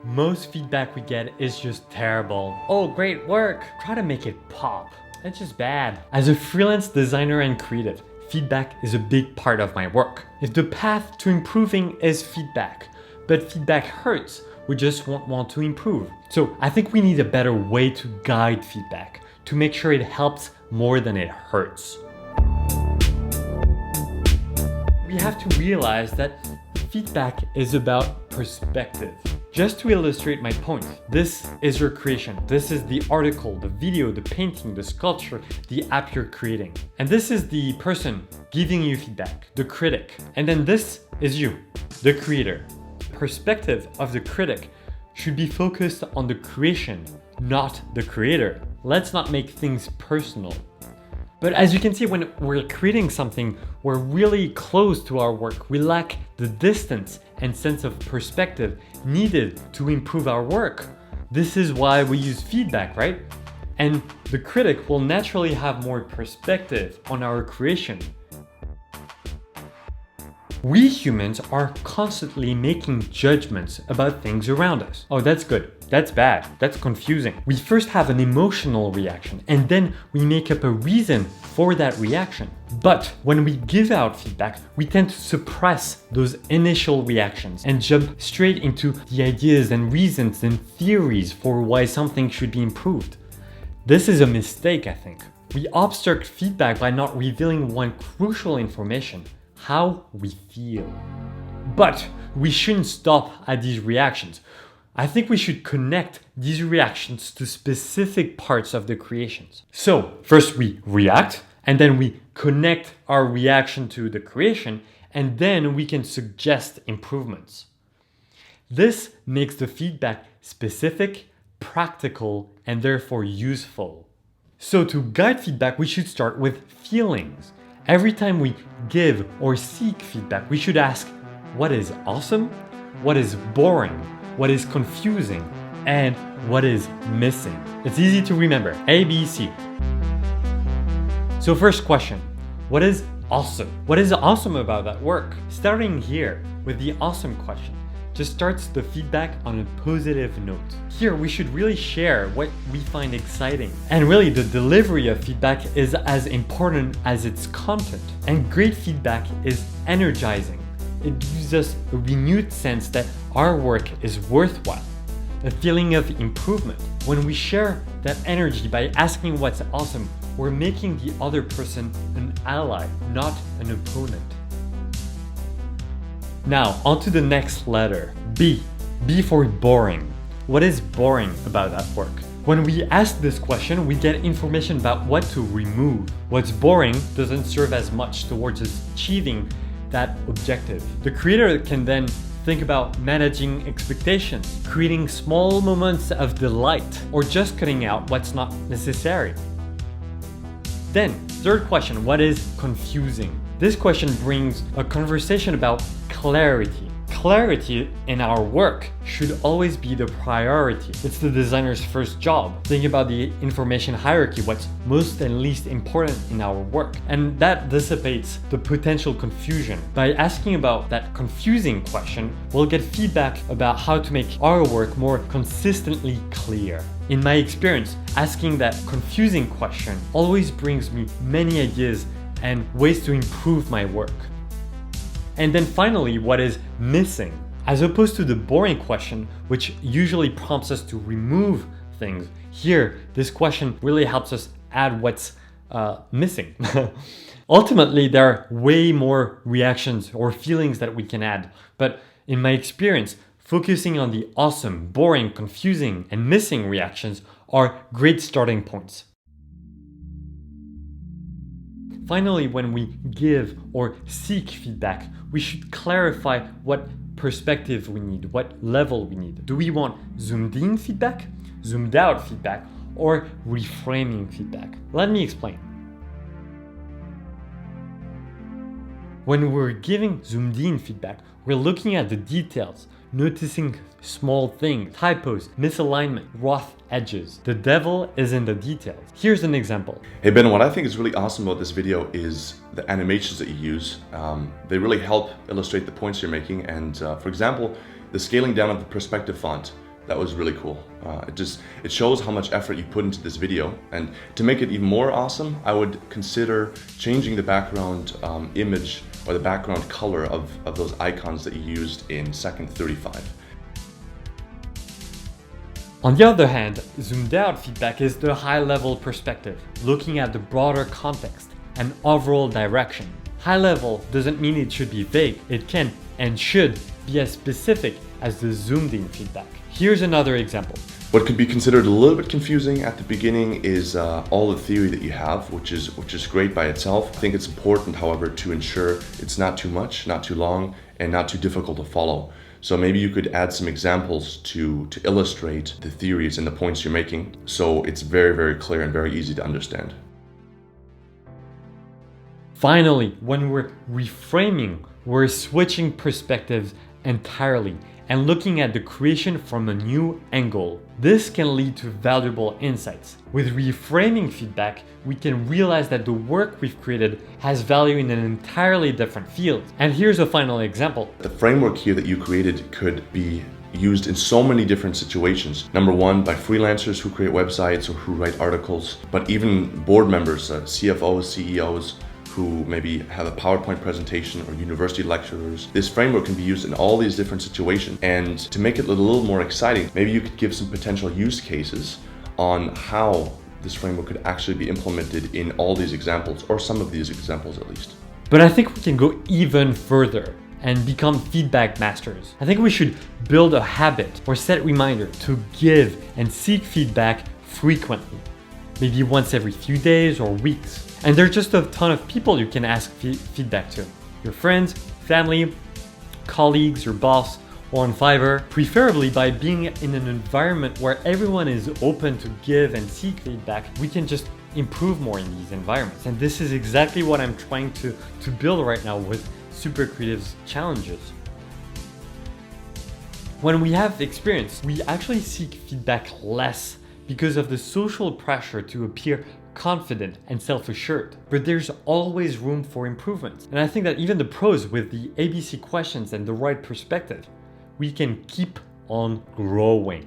Most feedback we get is just terrible. Oh, great work! Try to make it pop. It's just bad. As a freelance designer and creative, feedback is a big part of my work. If the path to improving is feedback, but feedback hurts, we just won't want to improve. So I think we need a better way to guide feedback, to make sure it helps more than it hurts. We have to realize that feedback is about perspective. Just to illustrate my point, this is your creation. This is the article, the video, the painting, the sculpture, the app you're creating. And this is the person giving you feedback, the critic. And then this is you, the creator. Perspective of the critic should be focused on the creation, not the creator. Let's not make things personal. But as you can see, when we're creating something, we're really close to our work. We lack the distance and sense of perspective needed to improve our work. This is why we use feedback, right? And the critic will naturally have more perspective on our creation. We humans are constantly making judgments about things around us. Oh, that's good. That's bad. That's confusing. We first have an emotional reaction and then we make up a reason for that reaction. But when we give out feedback, we tend to suppress those initial reactions and jump straight into the ideas and reasons and theories for why something should be improved. This is a mistake, I think. We obstruct feedback by not revealing one crucial information: how we feel. But we shouldn't stop at these reactions. I think we should connect these reactions to specific parts of the creations. So first we react, and then we connect our reaction to the creation, and then we can suggest improvements. This makes the feedback specific, practical, and therefore useful. So to guide feedback, we should start with feelings. Every time we give or seek feedback, we should ask, what is awesome? What is boring? What is confusing? And what is missing? It's easy to remember, A, B, C. So first question, what is awesome? What is awesome about that work? Starting here with the awesome question just starts the feedback on a positive note. Here we should really share what we find exciting. And really the delivery of feedback is as important as its content. And great feedback is energizing. It gives us a renewed sense that our work is worthwhile, a feeling of improvement. When we share that energy by asking what's awesome, we're making the other person an ally, not an opponent. Now, on to the next letter, B. B for boring. What is boring about that work? When we ask this question, we get information about what to remove. What's boring doesn't serve as much towards achieving that objective. The creator can then think about managing expectations, creating small moments of delight, or just cutting out what's not necessary. Then, third question, what is confusing? This question brings a conversation about clarity. Clarity in our work should always be the priority. It's the designer's first job. Think about the information hierarchy, what's most and least important in our work. And that dissipates the potential confusion. By asking about that confusing question, we'll get feedback about how to make our work more consistently clear. In my experience, asking that confusing question always brings me many ideas and ways to improve my work. And then finally, what is missing? As opposed to the boring question, which usually prompts us to remove things, here, this question really helps us add what's missing. Ultimately, there are way more reactions or feelings that we can add. But in my experience, focusing on the awesome, boring, confusing, and missing reactions are great starting points. Finally, when we give or seek feedback, we should clarify what perspective we need, what level we need. Do we want zoomed in feedback, zoomed out feedback, or reframing feedback? Let me explain. When we're giving zoomed in feedback, we're looking at the details, noticing small things, typos, misalignment, rough edges. The devil is in the details. Here's an example. Hey Ben, what I think is really awesome about this video is the animations that you use. They really help illustrate the points you're making. And for example, the scaling down of the perspective font That was really cool. It shows how much effort you put into this video. And to make it even more awesome, I would consider changing the background image or the background color of those icons that you used in second 35. On the other hand, zoomed out feedback is the high-level perspective, looking at the broader context and overall direction. High level doesn't mean it should be vague. It can and should be as specific as the zoomed-in feedback. Here's another example. What could be considered a little bit confusing at the beginning is all the theory that you have, which is great by itself. I think it's important, however, to ensure it's not too much, not too long, and not too difficult to follow. So maybe you could add some examples to illustrate the theories and the points you're making, so it's very, very clear and very easy to understand. Finally, when we're reframing, we're switching perspectives entirely and looking at the creation from a new angle. This can lead to valuable insights. With reframing feedback, we can realize that the work we've created has value in an entirely different field. And here's a final example. The framework here that you created could be used in so many different situations. Number one, by freelancers who create websites or who write articles, but even board members, CFOs, CEOs, who maybe have a PowerPoint presentation, or university lecturers. This framework can be used in all these different situations. And to make it a little more exciting, maybe you could give some potential use cases on how this framework could actually be implemented in all these examples, or some of these examples at least. But I think we can go even further and become feedback masters. I think we should build a habit or set a reminder to give and seek feedback frequently, maybe once every few days or weeks. And there's just a ton of people you can ask feedback to. Your friends, family, colleagues, your boss, or on Fiverr, preferably by being in an environment where everyone is open to give and seek feedback. We can just improve more in these environments. And this is exactly what I'm trying to build right now with Super Creative's challenges. When we have experience, we actually seek feedback less because of the social pressure to appear confident and self-assured. But there's always room for improvement. And I think that even the pros with the ABC questions and the right perspective, we can keep on growing.